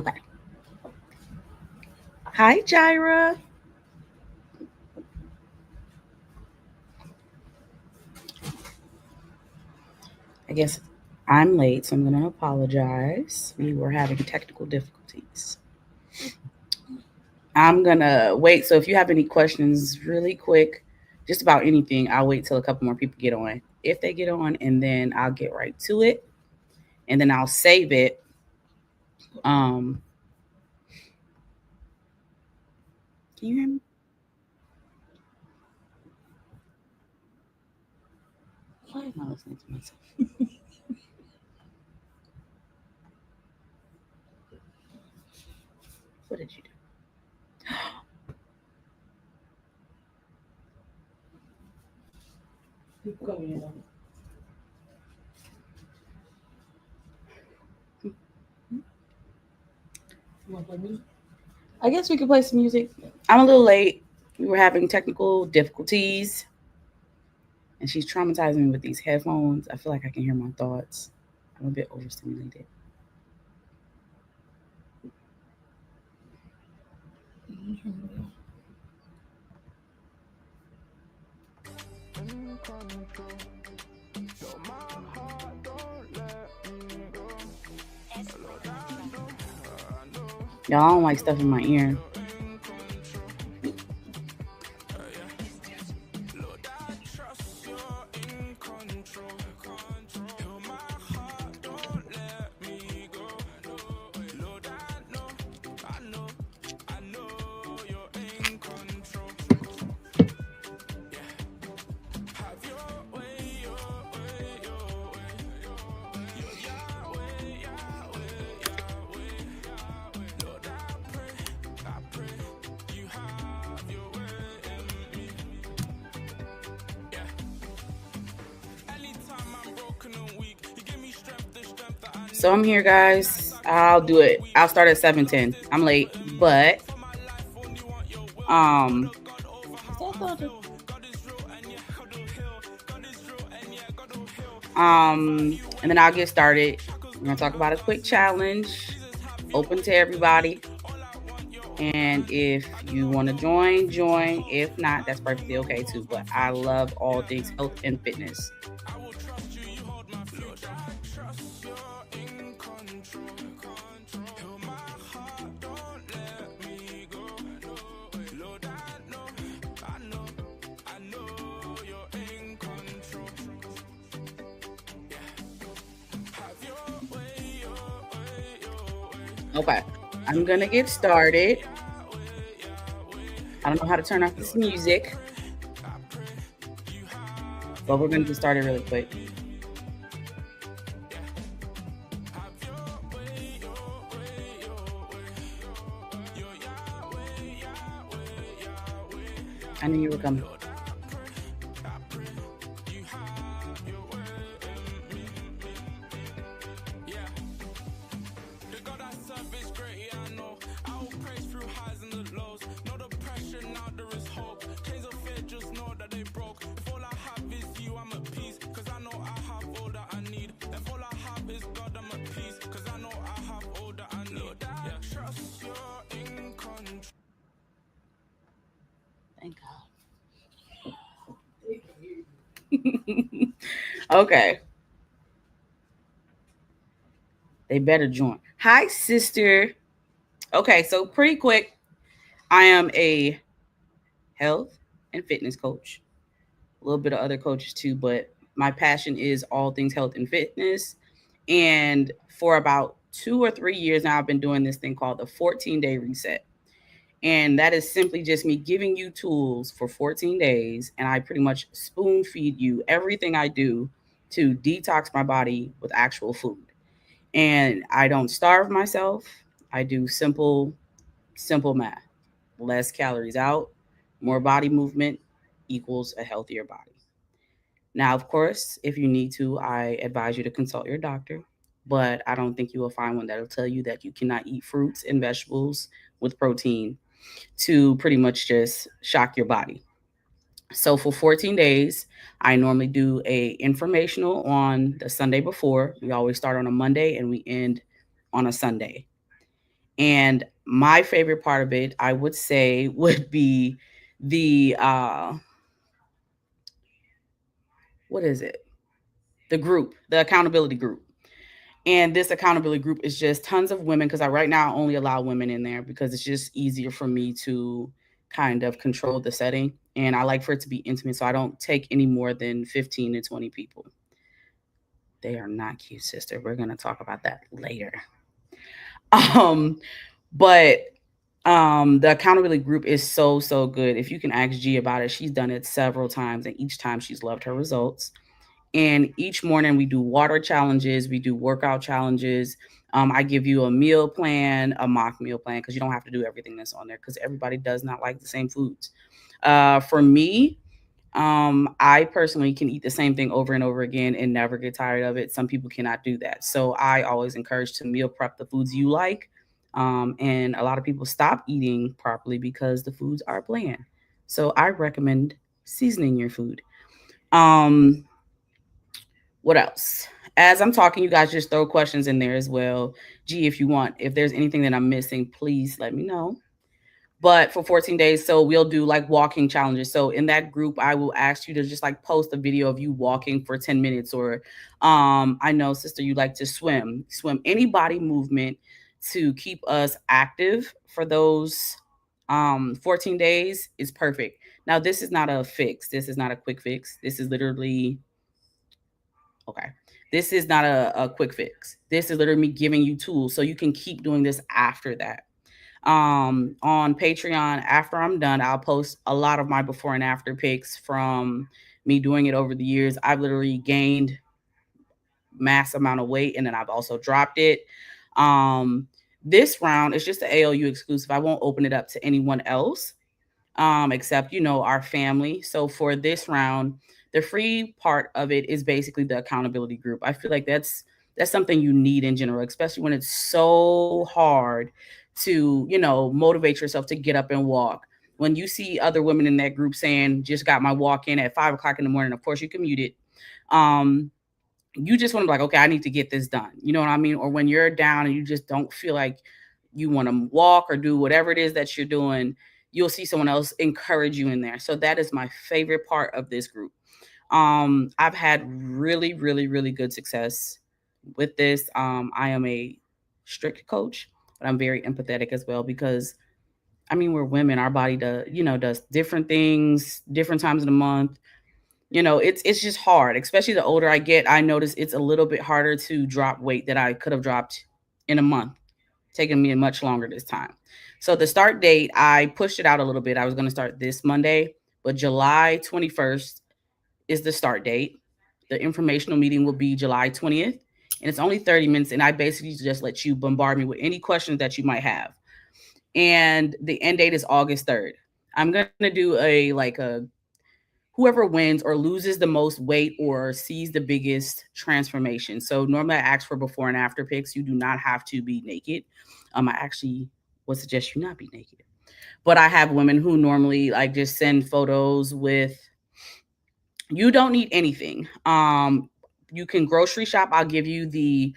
Okay. Hi, Jaira. I guess I'm late, so I'm going to apologize. We were having technical difficulties. I'm going to wait. So if you have any questions really quick, just about anything, I'll wait till a couple more people get on. If they get on, and then I'll get right to it. And then I'll save it. Um, can you hear me? Why am I listening to myself? What did you do? I guess we could play some music. I'm a little late. We were having technical difficulties, and she's traumatizing me with these headphones. I feel like I can hear my thoughts. I'm a bit overstimulated. Y'all, I don't like stuff in my ear. So I'm here, guys. I'll do it. I'll start at 7:10. I'm late, but um, and then I'll get started. We're gonna talk about a quick challenge, open to everybody. And if you want to join, join. If not, that's perfectly okay too. But I love all things health and fitness. Okay, I'm gonna get started. I don't know how to turn off this music, but we're gonna get started really quick. I knew you were coming. Thank God. Okay. They better join. Hi, sister. Okay, so pretty quick. I am a health and fitness coach, a little bit of other coaches too, but my passion is all things health and fitness. And for about 2 or 3 years now, I've been doing this thing called the 14-day reset. And that is simply just me giving you tools for 14 days. And I pretty much spoon feed you everything I do to detox my body with actual food. And I don't starve myself. I do simple math. Less calories out, more body movement equals a healthier body. Now, of course, if you need to, I advise you to consult your doctor, but I don't think you will find one that'll tell you that you cannot eat fruits and vegetables with protein to pretty much just shock your body. So for 14 days, I normally do a informational on the Sunday before. We always start on a Monday and we end on a Sunday. And my favorite part of it, I would say, would be the what is it? The group, the accountability group. And this accountability group is just tons of women because I right now only allow women in there because it's just easier for me to kind of control the setting. And I like for it to be intimate, so I don't take any more than 15 to 20 people. They are not cute, sister. We're gonna talk about that later. Um, but the accountability group is so good. If you can ask G about it, she's done it several times, and each time she's loved her results. And each morning we do water challenges, we do workout challenges. I give you a meal plan, a mock meal plan, because you don't have to do everything that's on there because everybody does not like the same foods. For me, I personally can eat the same thing over and over again and never get tired of it. Some people cannot do that. So I always encourage to meal prep the foods you like. And a lot of people stop eating properly because the foods are bland. So I recommend seasoning your food. Um, what else? As I'm talking, you guys just throw questions in there as well. Gee, if you want, if there's anything that I'm missing, please let me know. But for 14 days, so we'll do like walking challenges. So in that group, I will ask you to just like post a video of you walking for 10 minutes, or I know, sister, you like to swim any body movement to keep us active for those 14 days is perfect. Now, this is not a fix. This is not a quick fix. This is literally okay. This is not a quick fix. This is literally me giving you tools so you can keep doing this after that. On Patreon, after I'm done, I'll post a lot of my before and after pics from me doing it over the years. I've literally gained mass amount of weight and then I've also dropped it. Um, this round is just the ALU exclusive. I won't open it up to anyone else except our family. So for this round, the free part of it is basically the accountability group. I feel like that's something you need in general, especially when it's so hard to motivate yourself to get up and walk. When you see other women in that group saying, "Just got my walk in at 5 o'clock in the morning," of course you can mute it. Um, you just want to be like, okay, I need to get this done. You know what I mean? Or when you're down and you just don't feel like you want to walk or do whatever it is that you're doing, you'll see someone else encourage you in there. So that is my favorite part of this group. I've had really good success with this. I am a strict coach, but I'm very empathetic as well because I mean we're women. Our body does different things, different times of the month. It's just hard, especially the older I get. I notice it's a little bit harder to drop weight that I could have dropped in a month, taking me much longer this time. So the start date, I pushed it out a little bit. I was going to start this Monday, but July 21st is the start date. The informational meeting will be July 20th, and it's only 30 minutes. And I basically just let you bombard me with any questions that you might have. And the end date is August 3rd. I'm going to do a whoever wins or loses the most weight or sees the biggest transformation. So normally I ask for before and after pics. You do not have to be naked. I actually would suggest you not be naked. But I have women who normally like just send photos with you don't need anything. You can grocery shop. I'll give you the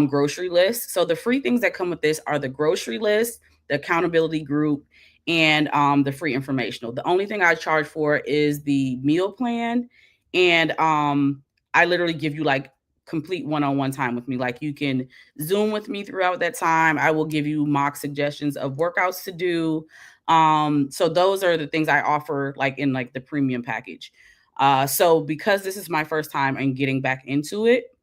grocery list. So the free things that come with this are the grocery list, the accountability group, and the free informational. The only thing I charge for is the meal plan, and I literally give you like complete one-on-one time with me. Like you can Zoom with me throughout that time. I will give you mock suggestions of workouts to do. So those are the things I offer, like in like the premium package. So because this is my first time and getting back into it,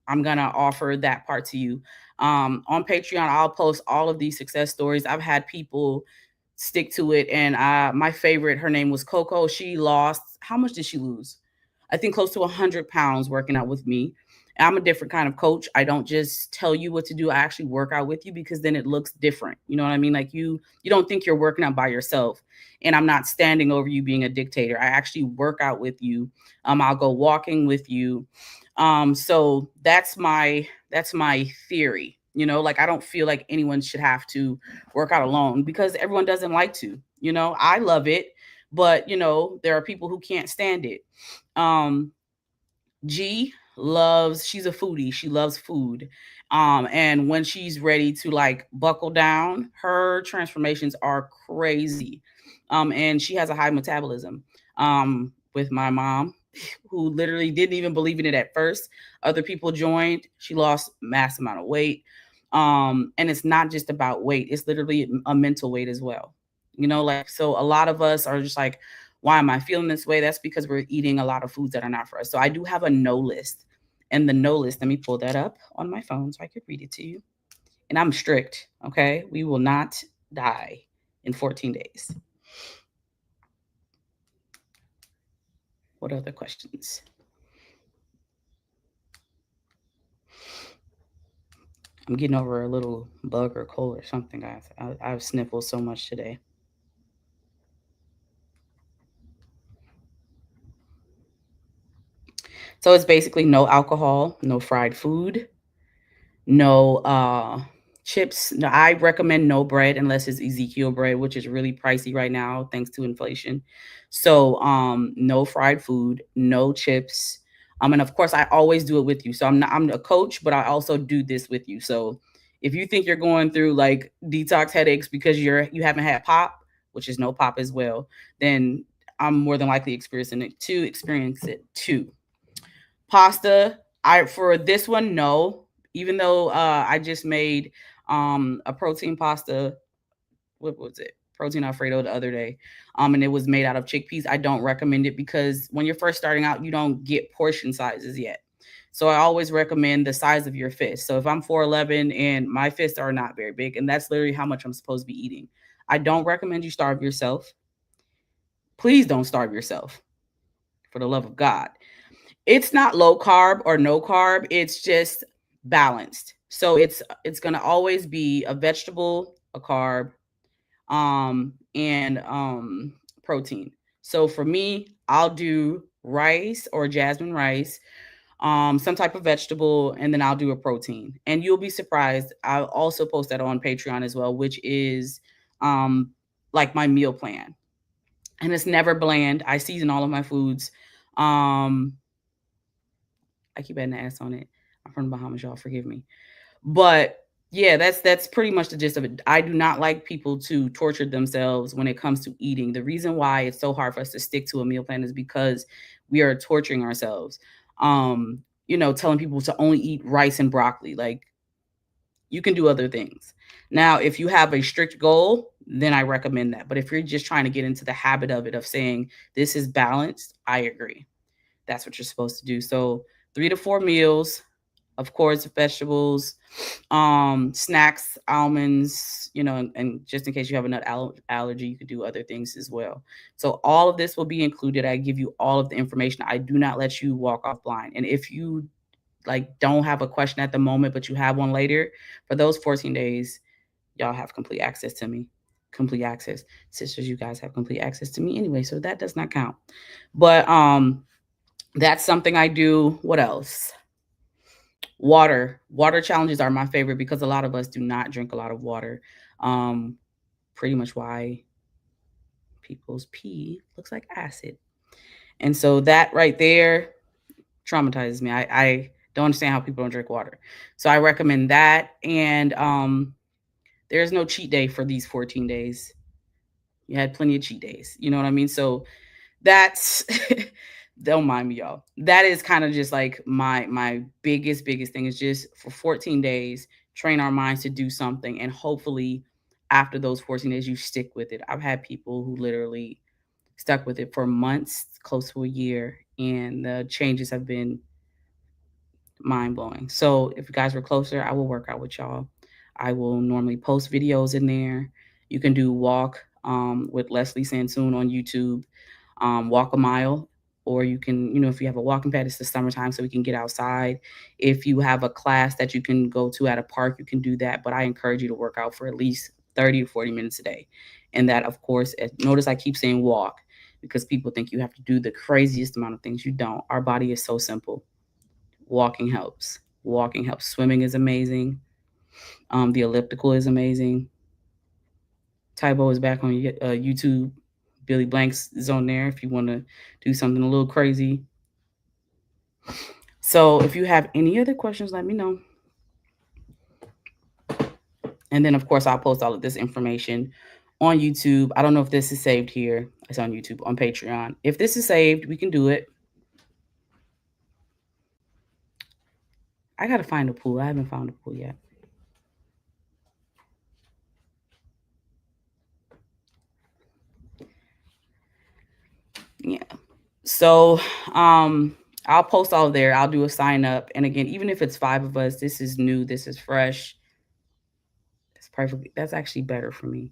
I'm gonna offer that part to you. On Patreon, I'll post all of these success stories. I've had people stick to it, and my favorite, her name was Coco. She lost. How much did she lose? I think close to 100 pounds working out with me. I'm a different kind of coach. I don't just tell you what to do. I actually work out with you because then it looks different. You know what I mean? Like you don't think you're working out by yourself. And I'm not standing over you being a dictator. I actually work out with you. I'll go walking with you. So that's my theory. Like I don't feel like anyone should have to work out alone because everyone doesn't like to. I love it, but there are people who can't stand it. um G, she's a foodie. She loves food. And when she's ready to like buckle down, her transformations are crazy. And she has a high metabolism. With my mom, who literally didn't even believe in it at first. Other people joined. She lost mass amount of weight. And it's not just about weight. It's literally a mental weight as well. Like, so a lot of us are just like, why am I feeling this way? That's because we're eating a lot of foods that are not for us. So I do have a no list. And the no list, let me pull that up on my phone so I could read it to you. And I'm strict, okay? We will not die in 14 days. What other questions? I'm getting over a little bug or cold or something, guys. I've sniffled so much today. So it's basically no alcohol, no fried food, no chips. No, I recommend no bread unless it's Ezekiel bread, which is really pricey right now thanks to inflation. So no fried food, no chips. And of course I always do it with you. So I'm a coach, but I also do this with you. So if you think you're going through like detox headaches because you haven't had pop, which is no pop as well, then I'm more than likely experience it too. Pasta, I for this one, no. Even though I just made a protein pasta, what was it? Protein Alfredo the other day. And it was made out of chickpeas. I don't recommend it because when you're first starting out, you don't get portion sizes yet. So I always recommend the size of your fist. So if I'm 4'11" and my fists are not very big, and that's literally how much I'm supposed to be eating. I don't recommend you starve yourself. Please don't starve yourself, for the love of God. It's not low carb or no carb, it's just balanced. So it's going to always be a vegetable, a carb, and protein. So for me, I'll do rice or jasmine rice, some type of vegetable, and then I'll do a protein. And you'll be surprised. I'll also post that on Patreon as well, which is um like my meal plan. And it's never bland. I season all of my foods. Um I keep adding the S on it. I'm from the Bahamas, y'all. Forgive me. But yeah, that's pretty much the gist of it. I do not like people to torture themselves when it comes to eating. The reason why it's so hard for us to stick to a meal plan is because we are torturing ourselves. Telling people to only eat rice and broccoli. Like, you can do other things. Now, if you have a strict goal, then I recommend that. But if you're just trying to get into the habit of it, of saying this is balanced, I agree. That's what you're supposed to do. So 3 to 4 meals, of course, vegetables, snacks, almonds, and just in case you have a nut allergy, you could do other things as well. So all of this will be included. I give you all of the information. I do not let you walk off blind. And if you like don't have a question at the moment, but you have one later, for those 14 days, y'all have complete access to me. Complete access. Sisters, you guys have complete access to me anyway, so that does not count. But that's something I do. What else? Water challenges are my favorite because a lot of us do not drink a lot of water. Um, Pretty much why people's pee looks like acid. And so that right there traumatizes me. I don't understand how people don't drink water. So I recommend that. And there's no cheat day for these 14 days. You had plenty of cheat days. You know what I mean? So that's don't mind me, y'all. That is kind of just like my biggest thing is just for 14 days, train our minds to do something, and hopefully after those 14 days you stick with it. I've had people who literally stuck with it for months, close to a year, and the changes have been mind blowing. So if you guys were closer, I will work out with y'all. I will normally post videos in there. You can do walk with Leslie Sansoon on YouTube, walk a mile, or you can, if you have a walking pad, it's the summertime, so we can get outside. If you have a class that you can go to at a park, you can do that. But I encourage you to work out for at least 30 to 40 minutes a day. And that, of course, notice I keep saying walk because people think you have to do the craziest amount of things. You don't. Our body is so simple. Walking helps. Walking helps. Swimming is amazing. The elliptical is amazing. Tybo is back on YouTube. Billy Blanks is on there if you want to do something a little crazy. So if you have any other questions, let me know. And then, of course, I'll post all of this information on YouTube. I don't know if this is saved here. It's on YouTube, on Patreon. If this is saved, we can do it. I got to find a pool. I haven't found a pool yet. Yeah. So, I'll post all there. I'll do a sign up. And again, even if it's 5 of us, this is new, this is fresh. It's perfect. That's actually better for me.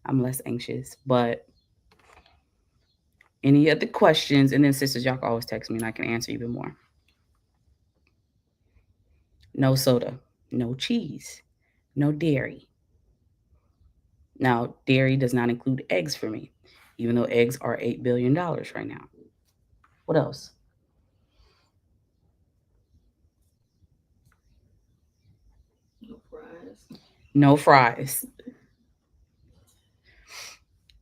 I'm less anxious. But any other questions? And then, sisters, y'all can always text me and I can answer even more. No soda, no cheese, no dairy. Now, dairy does not include eggs for me, even though eggs are $8 billion right now. What else? No fries. No fries.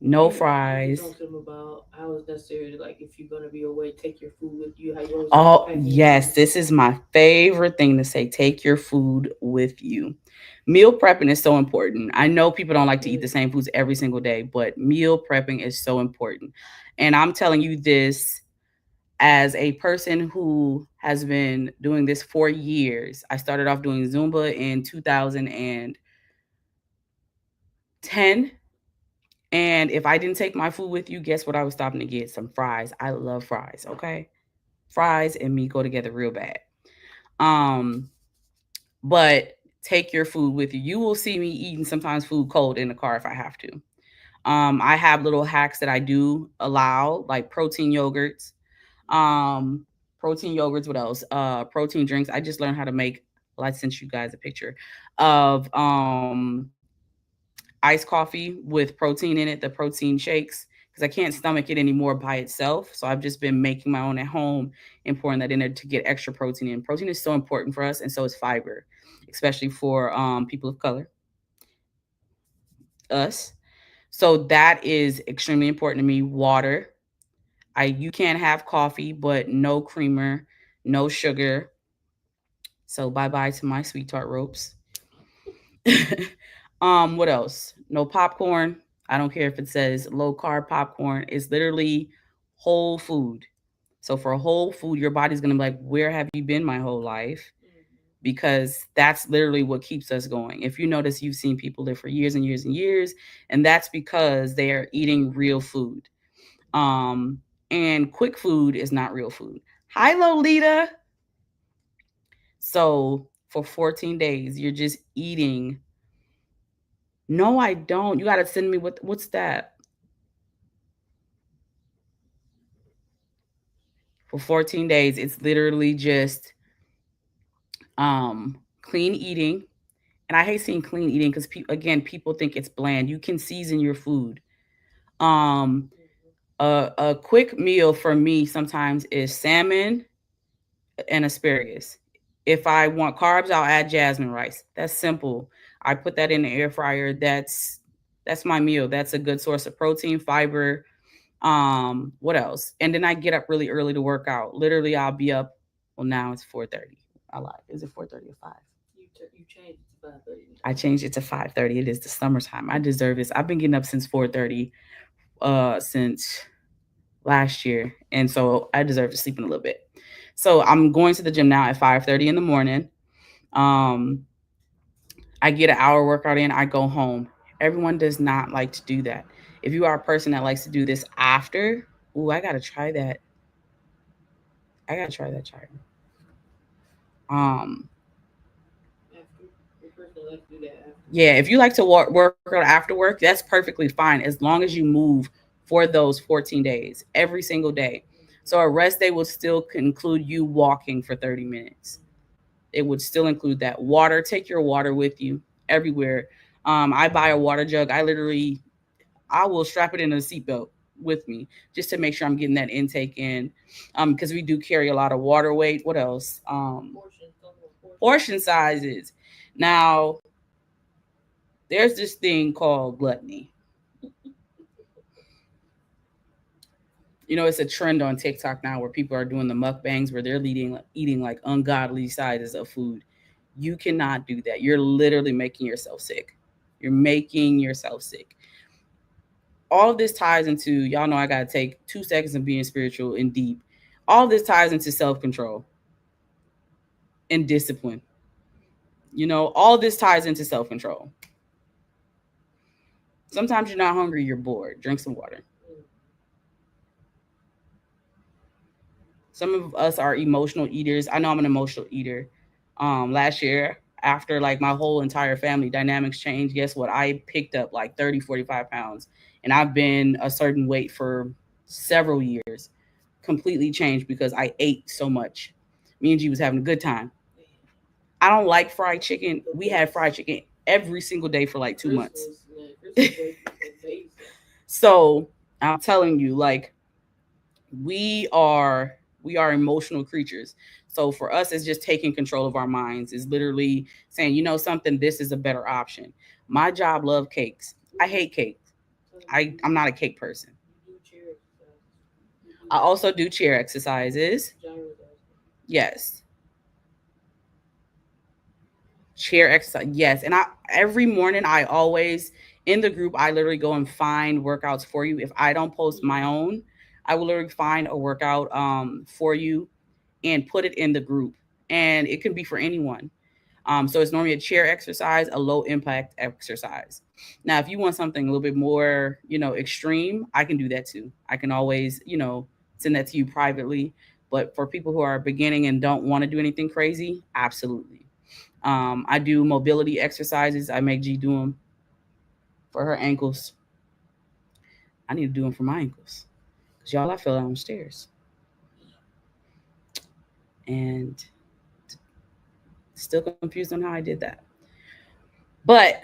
No You fries. talk to them about how it's necessary to, like, if you're gonna be away, take your food with you. How you always have to Oh, pack yes, in. this is my favorite thing to say. Take your food with you. Meal prepping is so important. I know people don't like to eat the same foods every single day, but meal prepping is so important. And I'm telling you this as a person who has been doing this for years. I started off doing Zumba in 2010. And if I didn't take my food with you, guess what I was stopping to get? Some fries. I love fries, okay? Fries and me go together real bad. Um, but take your food with you. You will see me eating sometimes food cold in the car if I have to. I have little hacks that I do allow, like um, protein yogurts. What else? Protein drinks. I just learned how to make. Well, I sent you guys a picture of iced coffee with protein in it, the protein shakes, because I can't stomach it anymore by itself. So I've just been making my own at home and pouring that in there to get extra protein in. Protein is so important for us, and so is fiber, especially for people of color, us. So that is extremely important to me. Water. You can't have coffee, but no creamer, no sugar. So bye bye to my sweet tart ropes. What else? No popcorn. I don't care if it says low carb popcorn. It's literally whole food. So for whole food, your body's gonna be like, where have you been my whole life? Because that's literally what keeps us going. If you notice, you've seen people live for years and years and years, and that's because they are eating real food. Um, and quick food is not real food. Hi, Lolita. So for 14 days, you're just eating. No, I don't. You got to send me what's that? For 14 days, it's literally just clean eating. And I hate seeing clean eating because again, people think it's bland. You can season your food. Um, a quick meal for me sometimes is salmon and asparagus. If I want carbs, I'll add jasmine rice. That's simple. I put that in the air fryer. That's my meal. That's a good source of protein, fiber. What else? And then I get up really early to work out. Literally, I'll be up. Well, now it's 4:30. I lied. Is it 4:30 or 5? You changed it to 5:30. I changed it to 5:30. It is the summertime. I deserve this. I've been getting up since 4:30, since last year, and so I deserve to sleep in a little bit. So I'm going to the gym now at 5:30 in the morning. Um, I get an hour workout in. I go home. Everyone does not like to do that. If you are a person that likes to do this after, ooh, I gotta try that. I gotta try that, child. Um, After the person that likes to do that after. yeah, if you like to work out after work, that's perfectly fine as long as you move for those 14 days every single day. So a rest day will still include you walking for 30 minutes. It would still include that. Water, take your water with you everywhere. I buy a water jug. I will strap it in a seatbelt with me just to make sure I'm getting that intake in. Because we do carry a lot of water weight. What else? Portion sizes. Now, there's this thing called gluttony. You know, it's a trend on TikTok now where people are doing the mukbangs where they're eating like ungodly sizes of food. You cannot do that. You're literally making yourself sick. You're making yourself sick. All of this ties into, y'all know I got to take 2 seconds of being spiritual and deep. All of this ties into self control and discipline. You know, all of this ties into self control. Sometimes you're not hungry, you're bored. Drink some water. Some of us are emotional eaters. I know I'm an emotional eater. Last year, after like my whole entire family dynamics changed, guess what? I picked up like 30, 45 pounds. And I've been a certain weight for several years. Completely changed because I ate so much. Me and G was having a good time. I don't like fried chicken. We had fried chicken every single day for like 2 months. Christmas, man, Christmas break was amazing. So I'm telling you, like, we are we are emotional creatures. So for us, it's just taking control of our minds. Is literally saying, you know, something. This is a better option. My job love cakes. I hate cakes. I'm not a cake person. You do chair exercises. You I do also do chair exercises. gyros. Yes, chair exercise. Yes, and I every morning I always in the group I literally go and find workouts for you. If I don't post my own, I will literally find a workout for you and put it in the group, and it can be for anyone. So it's normally a chair exercise, a low impact exercise. Now, if you want something a little bit more, you know, extreme, I can do that too. I can always, you know, send that to you privately. But for people who are beginning and don't want to do anything crazy, absolutely. I do mobility exercises. I make G do them for her ankles. I need to do them for my ankles. Because y'all, I fell downstairs. And still confused on how I did that. But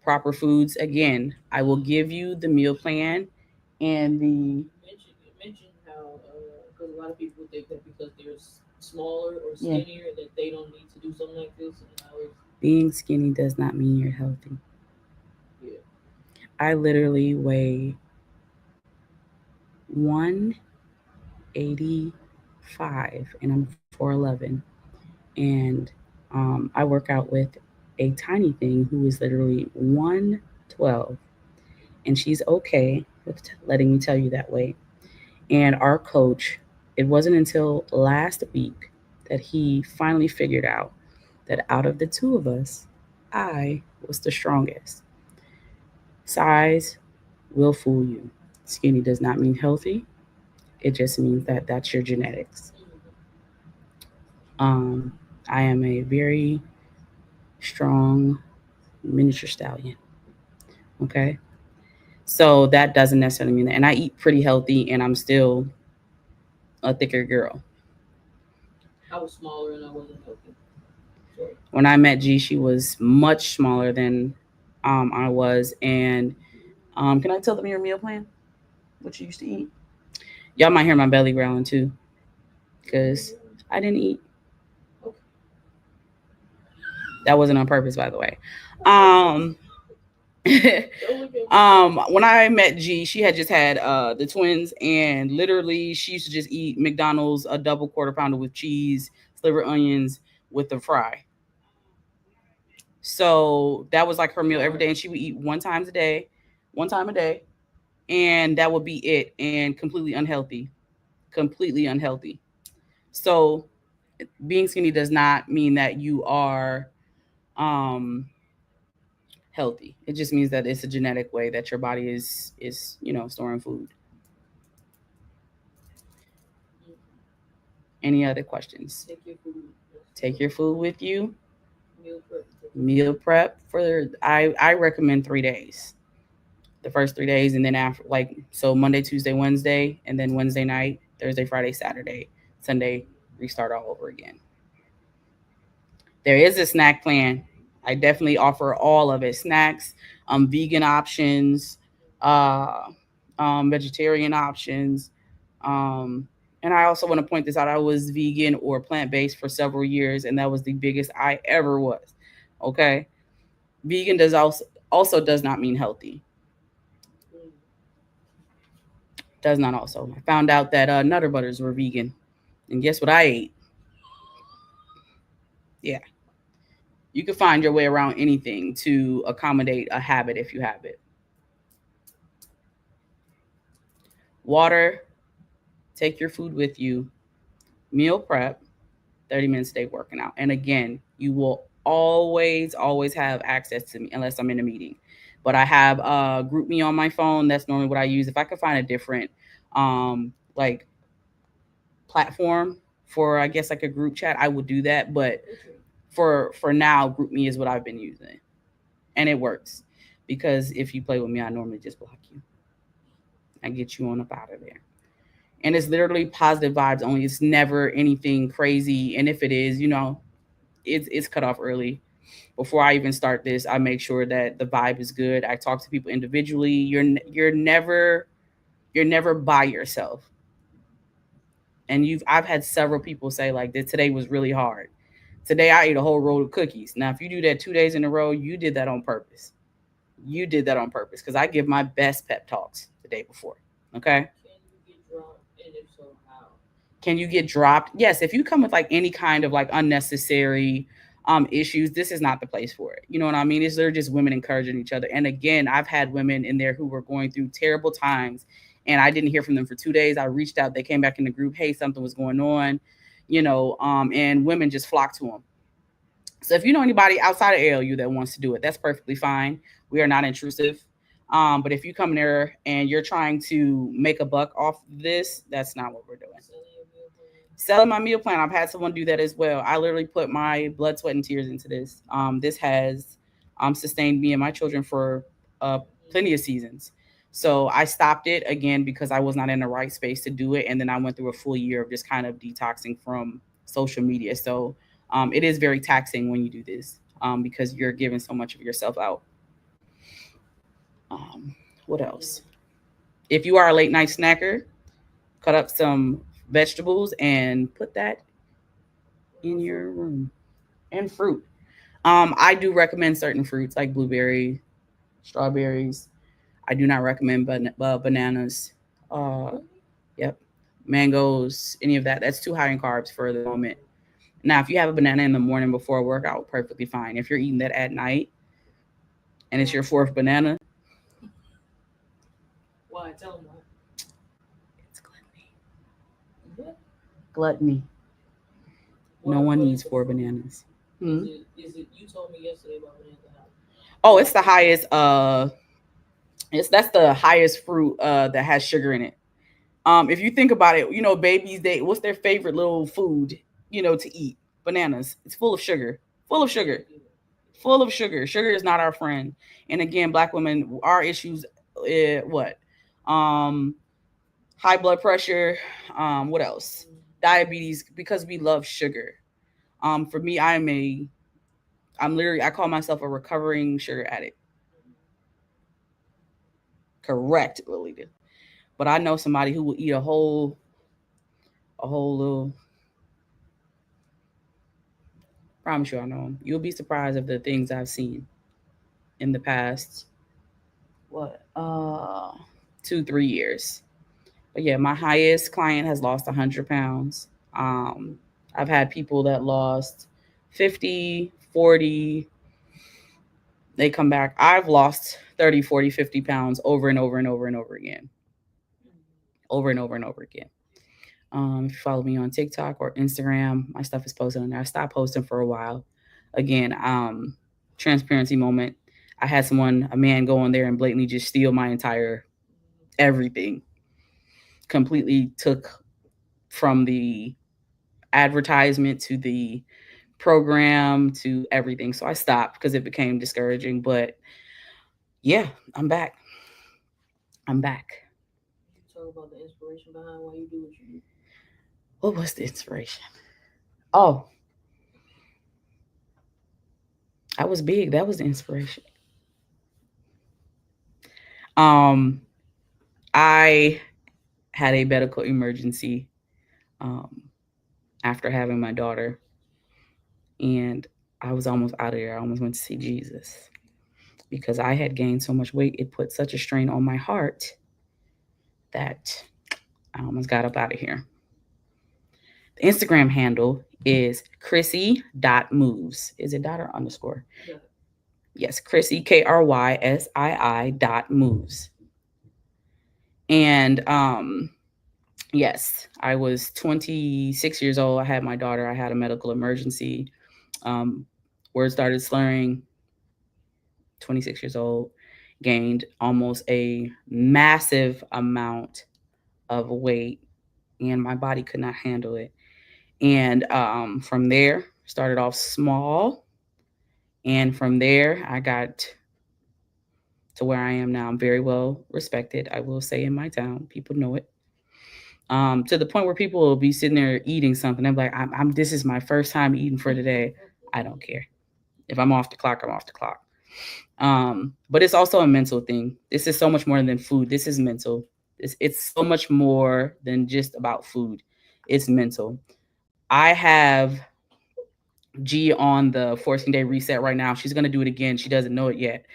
proper foods, again, I will give you the meal plan and the Mention how because a lot of people think that because they're smaller or yeah, skinnier that they don't need to do something like this, and how it's being skinny does not mean you're healthy. yeah. I literally weigh 185 and I'm 4'11. And I work out with a tiny thing who is literally 112. And she's okay with letting me tell you that way. And our coach, it wasn't until last week that he finally figured out that out of the two of us, I was the strongest. Size will fool you. Skinny does not mean healthy. It just means that that's your genetics. Um, I am a very strong miniature stallion. Okay. So that doesn't necessarily mean that. And I eat pretty healthy and I'm still a thicker girl. I was smaller and I wasn't healthy. So When I met G, she was much smaller than I was. And can I tell them your meal plan? What you used to eat? Y'all might hear my belly growling too, because I didn't eat. okay. That wasn't on purpose, by the way. Don't Um, look at me. when I met G, she had just had the twins, and literally she used to just eat McDonald's a double quarter pounder with cheese, sliver onions with the fry. So that was like her meal every day, and she would eat 1 time a day, 1 time a day, and that would be it, and completely unhealthy, completely unhealthy. So being skinny does not mean that you are um healthy. It just means that it's a genetic way that your body is storing food. Any other questions? Take your food. Take your food with you. Meal prep. Meal prep for I recommend 3 days. The first 3 days, and then after, like, so Monday, Tuesday, Wednesday, and then Wednesday night, Thursday, Friday, Saturday, Sunday, restart all over again. There is a snack plan. I definitely offer all of it: snacks, vegan options, uh, vegetarian options. Um, and I also want to point this out: I was vegan or plant based for several years, and that was the biggest I ever was. Okay, vegan does also does not mean healthy. Mm. Does not also. I found out that Nutter Butters were vegan. And guess what I ate? Yeah. You can find your way around anything to accommodate a habit if you have it. Water, take your food with you, meal prep, 30 minutes a day working out. And again, you will always have access to me unless I'm in a meeting. But I have group me on my phone. That's normally what I use. If I could find a different like platform for I guess like a group chat, I would do that. But for now, group me is what I've been using. And it works. Because if you play with me, I normally just block you. I get you on up out of there. And it's literally positive vibes only. It's never anything crazy. And if it is, it's cut off early. Before I even start this, I make sure that the vibe is good. I talk to people individually. You're never by yourself. And I've had several people say like that today was really hard. Today I ate a whole roll of cookies. Now if you do that 2 days in a row, you did that on purpose. You did that on purpose because I give my best pep talks the day before. Okay. Can you get dropped? Yes, if you come with like any kind of like unnecessary issues, this is not the place for it. You know what I mean? They're just women encouraging each other. And again, I've had women in there who were going through terrible times and I didn't hear from them for 2 days. I reached out, they came back in the group, hey, something was going on, and women just flocked to them. So if you know anybody outside of ALU that wants to do it, that's perfectly fine. We are not intrusive. But if you come there and you're trying to make a buck off this, that's not what we're doing. Selling my meal plan, I've had someone do that as well. I literally put my blood, sweat, and tears into this. This has sustained me and my children for plenty of seasons. So I stopped it again because I was not in the right space to do it. And then I went through a full year of just kind of detoxing from social media. So it is very taxing when you do this because you're giving so much of yourself out. Um, what else? If you are a late night snacker, cut up some vegetables and put that in your room. And fruit. I do recommend certain fruits like blueberry, strawberries. I do not recommend bananas. Uh, yep, mangoes, any of that. That's too high in carbs for the moment. Now, if you have a banana in the morning before a workout, perfectly fine. If you're eating that at night and it's your fourth banana, Why? Tell them why. it's gluttony. No one What is needs the four fruit? bananas. Hmm? Is it? You told me yesterday about banana. Oh, it's the highest. That's the highest fruit that has sugar in it. If you think about it, babies, what's their favorite little food, to eat? Bananas. It's full of sugar. Full of sugar. Full of sugar. Sugar is not our friend. And again, black women, our issues, what? Um, high blood pressure. What else? Diabetes because we love sugar. For me, I'm literally I call myself a recovering sugar addict. Correct, Lolita. But I know somebody who will eat a whole little. Promise you, I know them. You'll be surprised of the things I've seen in the past. What? 2-3 years. But yeah, my highest client has lost 100 pounds. Um, I've had people that lost 50, 40. They come back. I've lost 30, 40, 50 pounds over and over and over and over again. Over and over and over again. If you follow me on TikTok or Instagram, my stuff is posted on there. I stopped posting for a while. Again, transparency moment. I had a man go on there and blatantly just steal my entire everything. Completely took from the advertisement to the program to everything. So I stopped because it became discouraging. But yeah, I'm back. I'm back. Talk about the inspiration behind why you do what you do. What was the inspiration? Oh, I was big. That was the inspiration. Um, I had a medical emergency um, after having my daughter, and I was almost out of there. I almost went to see Jesus because I had gained so much weight. It put such a strain on my heart that I almost got up out of here. The Instagram handle is Krysy.moves. Is it dot or underscore? Yeah. Yes, Krysy, Krysii dot moves. And yes, I was 26 years old. I had my daughter. I had a medical emergency. Um, Words started slurring. 26 years old, gained almost a massive amount of weight, and my body could not handle it. And from there, started off small, and from there, I got to where I am now. I'm very well respected, I will say, in my town. People know it. To the point where people will be sitting there eating something. I'm like, this is my first time eating for today. I don't care. If I'm off the clock, I'm off the clock. But it's also a mental thing. This is so much more than food. This is mental. It's so much more than just about food. It's mental. I have G on the 14-day reset right now. She's gonna do it again. She doesn't know it yet.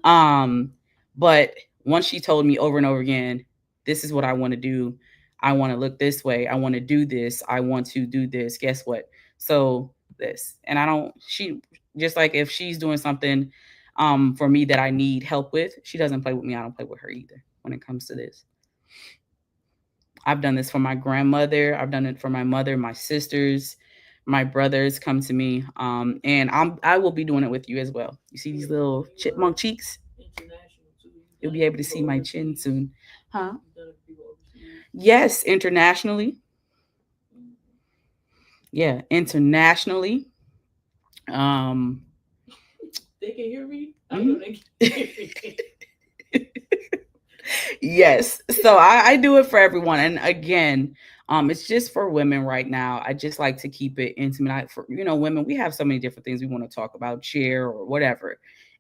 Um, but once she told me over and over again, this is what I want to do. I want to look this way. I want to do this. I want to do this. Guess what? So this. And I don't she just like if she's doing something for me that I need help with, she doesn't play with me. I don't play with her either when it comes to this. I've done this for my grandmother. I've done it for my mother, my sisters, my brothers come to me. And I will be doing it with you as well. You see these Yeah, little you chipmunk cheeks? international too. You've You'll done be it for able to see people my chin overseas. soon. Huh? You've done it for people overseas. Yes, internationally. Mm. Yeah, internationally. Um, They can hear me. I know mhm. they can hear me. Yes. So I do it for everyone. And again, it's just for women right now. I just like to keep it intimate. For women, we have so many different things we want to talk about, share or whatever.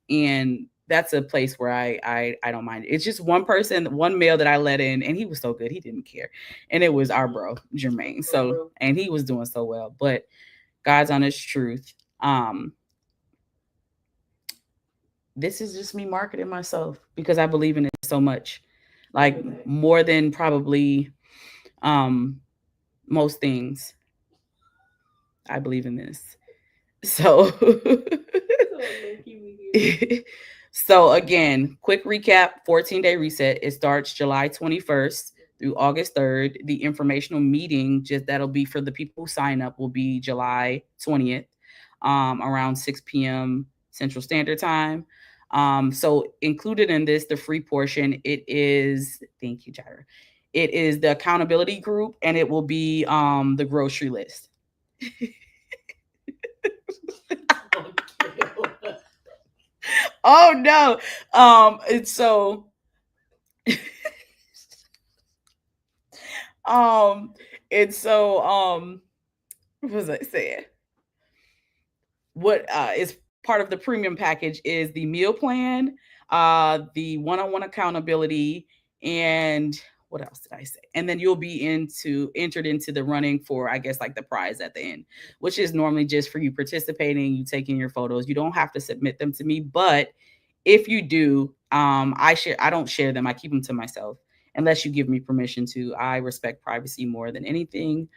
And that's a place where I don't mind. It's just one person, one male that I let in, and he was so good, he didn't care. And it was our bro, Jermaine. Oh, So bro. and he was doing so well. But God's honest truth. This is just me marketing myself because I believe in it so much. Like more than probably um most things. I believe in this. So So low key we here. so again, quick recap, 14-day reset. It starts July 21st through August 3rd. The informational meeting, just that'll be for the people who sign up, will be July 20th, around 6 p.m. Central Standard Time. So included in this, the free portion, it is, thank you, Jaira. It is the accountability group and it will be the grocery list. Oh no. It's so um it's so what was I saying? What is part of the premium package is the meal plan, the one-on-one accountability, and what else did I say? And then you'll be entered into the running for, I guess, like the prize at the end, which is normally just for you participating, you taking your photos. You don't have to submit them to me, but if you do, I don't share them. I keep them to myself unless you give me permission to. I respect privacy more than anything.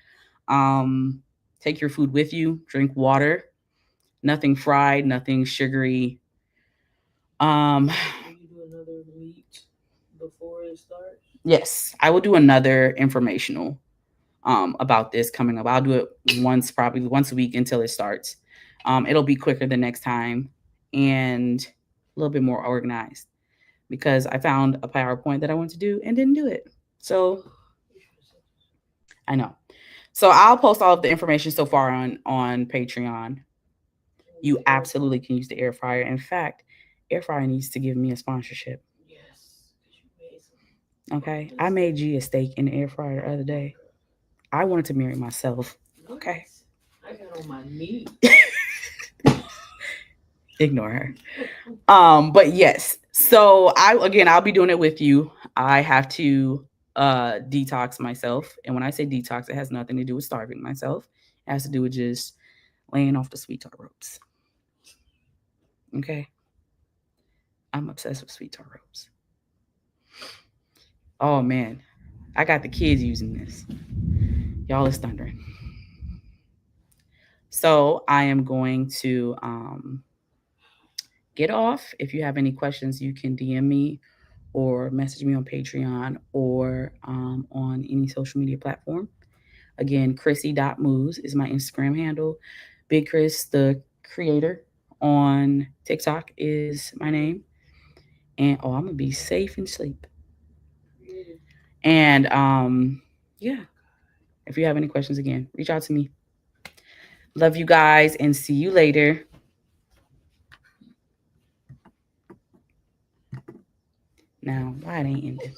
Um, Take your food with you, drink water, nothing fried, nothing sugary. Um, Will you do another meet before it starts? yes, I will do another informational about this coming up. I'll do it once, probably once a week until it starts. It'll be quicker the next time and a little bit more organized because I found a PowerPoint that I wanted to do and didn't do it. So I know. So I'll post all of the information so far on Patreon. You absolutely can use the air fryer. In fact, air fryer needs to give me a sponsorship. Yes, because you made Okay, some I made fabulous G a steak. steak in the air fryer the other Oh my day. god. I wanted to marry myself. What? Okay, I got on my knee. ignore her. But yes. So I'll be doing it with you. I have to detox myself. And when I say detox, it has nothing to do with starving myself. It has to do with just laying off the sweet tart ropes. Okay. I'm obsessed with sweet tart ropes. Oh man. I got the kids using this. Y'all is thundering. So I am going to get off. If you have any questions, you can DM me or message me on Patreon or on any social media platform. Again, Krissy.moves is my Instagram handle. Big Chris, the creator on TikTok, is my name. And oh, I'm gonna be safe and sleep. And yeah, if you have any questions, again, reach out to me. Love you guys and see you later. Now, why it ain't ending?